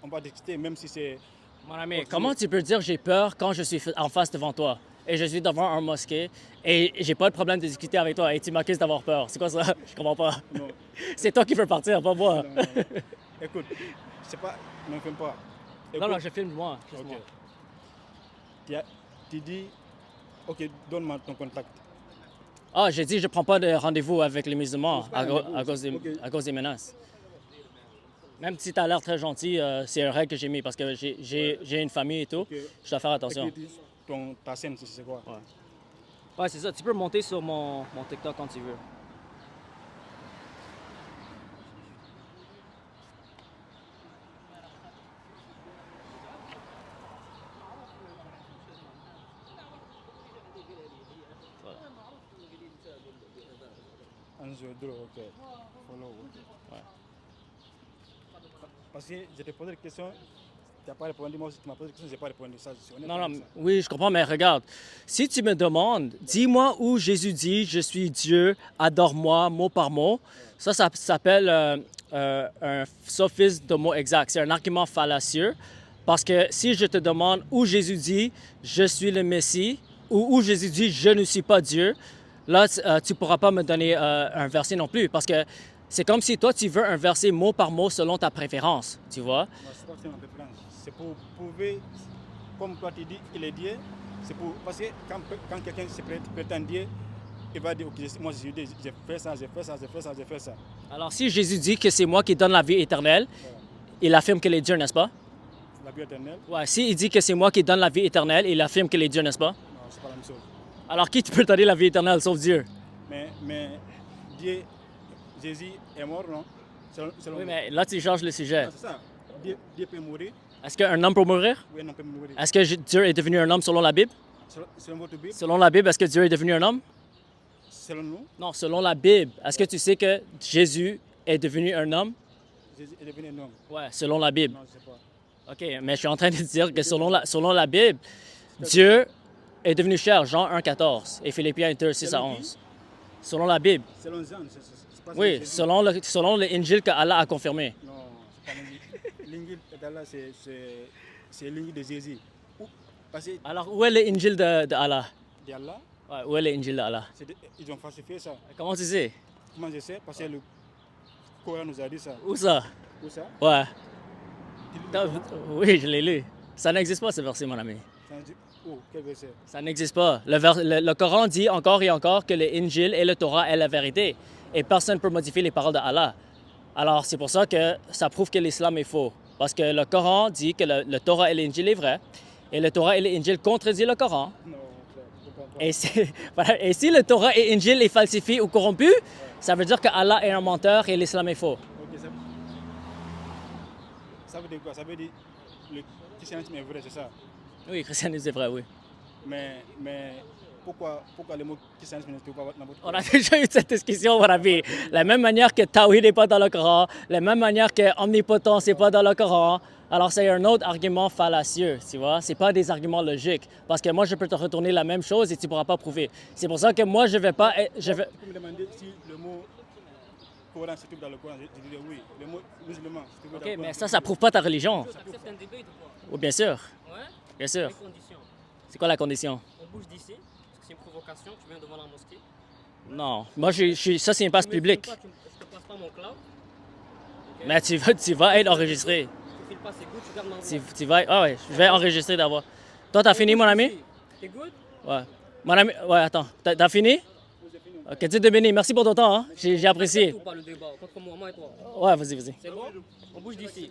va discuter, même si c'est... Mon ami, comment tu peux dire j'ai peur quand je suis en face devant toi? Et je suis devant un mosquée et j'ai pas de problème de discuter avec toi et tu m'accuses d'avoir peur. C'est quoi ça? Je comprends pas. Non. C'est toi qui veux partir, pas moi. Non. Écoute, c'est pas... Ne filme pas. Écoute, Non, je filme moi. Juste ok. moi. Tu dis, ok, donne-moi ton contact. Ah, j'ai dit je prends pas de rendez-vous avec les musulmans pas à cause des menaces. Même si tu as l'air très gentil, c'est une règle que j'ai mis parce que j'ai une famille et tout. Ok. Je dois faire attention. Écris ta scène, c'est quoi? Ouais, c'est ça. Tu peux monter sur mon TikTok quand tu veux. Ok. Follow, ok. Ouais. Parce que je te posais des questions, tu n'as pas répondu. Moi aussi, tu m'as posé des questions, je n'ai pas répondu. Ça, je suis honnête Non, avec non, ça. oui, je comprends, mais regarde. Si tu me demandes, dis-moi où Jésus dit « Je suis Dieu, adore-moi » mot par mot, ça s'appelle un sophisme de mots exact. C'est un argument fallacieux parce que si je te demande où Jésus dit « Je suis le Messie » ou où Jésus dit « Je ne suis pas Dieu », là, tu ne pourras pas me donner un verset non plus parce que C'est comme si toi, tu veux un verset mot par mot selon ta préférence, tu vois? Non, c'est pas selon ma préférence. C'est pour prouver, comme toi tu dis, il est Dieu. C'est pour, parce que quand quelqu'un se prétend Dieu, il va dire, ok, moi j'ai fait ça, j'ai fait ça, j'ai fait ça, j'ai fait ça. Alors, si Jésus dit que c'est moi qui donne la vie éternelle, il affirme qu'il est Dieu, n'est-ce pas? La vie éternelle, Ouais, s'il dit que c'est moi qui donne la vie éternelle, il affirme qu'il est Dieu, n'est-ce pas? non, c'est pas la même chose. Alors, qui peut donner la vie éternelle sauf Dieu? Mais Dieu, Jésus est mort, non? Selon Oui, mais là, tu changes le sujet. C'est ça. Dieu peut mourir. Est-ce qu'un homme peut mourir? Oui, non, peut mourir. Est-ce que Dieu est devenu un homme selon la Bible? Selon votre Bible, Selon la Bible, est-ce que Dieu est devenu un homme? selon nous, Non, selon la Bible. Est-ce que tu sais que Jésus est devenu un homme? Jésus est devenu un homme. Ouais, selon la Bible. Non, je sais pas. OK, mais je suis en train de dire que selon la Bible, Dieu est devenu chair, Jean 1,14 et Philippiens 2, 6 à 11. Selon la Bible. Selon Jean, c'est pas Oui, Jésus. selon l'Injil que Allah a confirmé. Non, c'est pas l'Injil. L'Injil d'Allah, c'est l'Injil de Jésus. Parce que Alors, où est l'Injil de Allah? d'Allah, Ouais, où est l'Injil d'Allah? ils ont falsifié ça. Comment tu sais? Comment je sais? Parce que le Coran nous a dit ça. Où ça? Où ça? Ouais. Tu lis le Coran? Oui, je l'ai lu. Ça n'existe pas, ce verset, mon ami. Ça dit- Oh, quel verset? Ça n'existe pas. Le Coran dit encore et encore que l'Injil et le Torah est la vérité. Et personne ne peut modifier les paroles d'Allah. Alors, c'est pour ça que ça prouve que l'islam est faux. Parce que le Coran dit que le Torah et l'Injil est vrai. Et le Torah et l'Injil contredisent le Coran. Non, frère, je comprends pas. Et, voilà. Et si le Torah et l'Injil est falsifié ou corrompu, ça veut dire que Allah est un menteur et l'islam est faux. Ok, ça veut dire quoi? Ça veut dire le christianisme est vrai, c'est ça. Oui, le christianisme est vrai, oui. Mais pourquoi le mot christianisme ne trouve pas dans votre On a déjà eu cette discussion, mon ami. La même manière que Tawhid n'est pas dans le Coran, la même manière que Omnipotence n'est pas dans le Coran. Alors, c'est un autre argument fallacieux, tu vois. C'est pas des arguments logiques. Parce que moi, je peux te retourner la même chose et tu ne pourras pas prouver. C'est pour ça que moi, je vais pas... Tu peux me demander si le mot Coran se trouve dans le Coran. Je dirais oui. Le mot musulman se trouve dans OK, le Coran. mais ça prouve pas ta religion. Tu acceptes un debate ou pas? Oui, bien sûr. Ouais? Bien sûr. Quelles conditions? C'est quoi la condition? On bouge d'ici, parce que c'est une provocation, tu viens devant la mosquée. Non. Moi, ça, c'est une passe Tu me files publique. pas, je te passe pas mon cloud. Ok? Mais tu vas être enregistré. Tu files pas, c'est good, tu gardes l'enveloppe. Tu vas... Ah ouais, je vais enregistrer d'abord. Toi, t'as fini, mon ami? T'es good? Ouais. Mon ami... Ouais, attends. T'as fini? Ok, Dieu te bénisse. Merci pour ton temps, hein. J'ai apprécié. Ou pas le débat, contre moi et toi. Ouais, vas-y, vas-y. C'est bon? On bouge d'ici.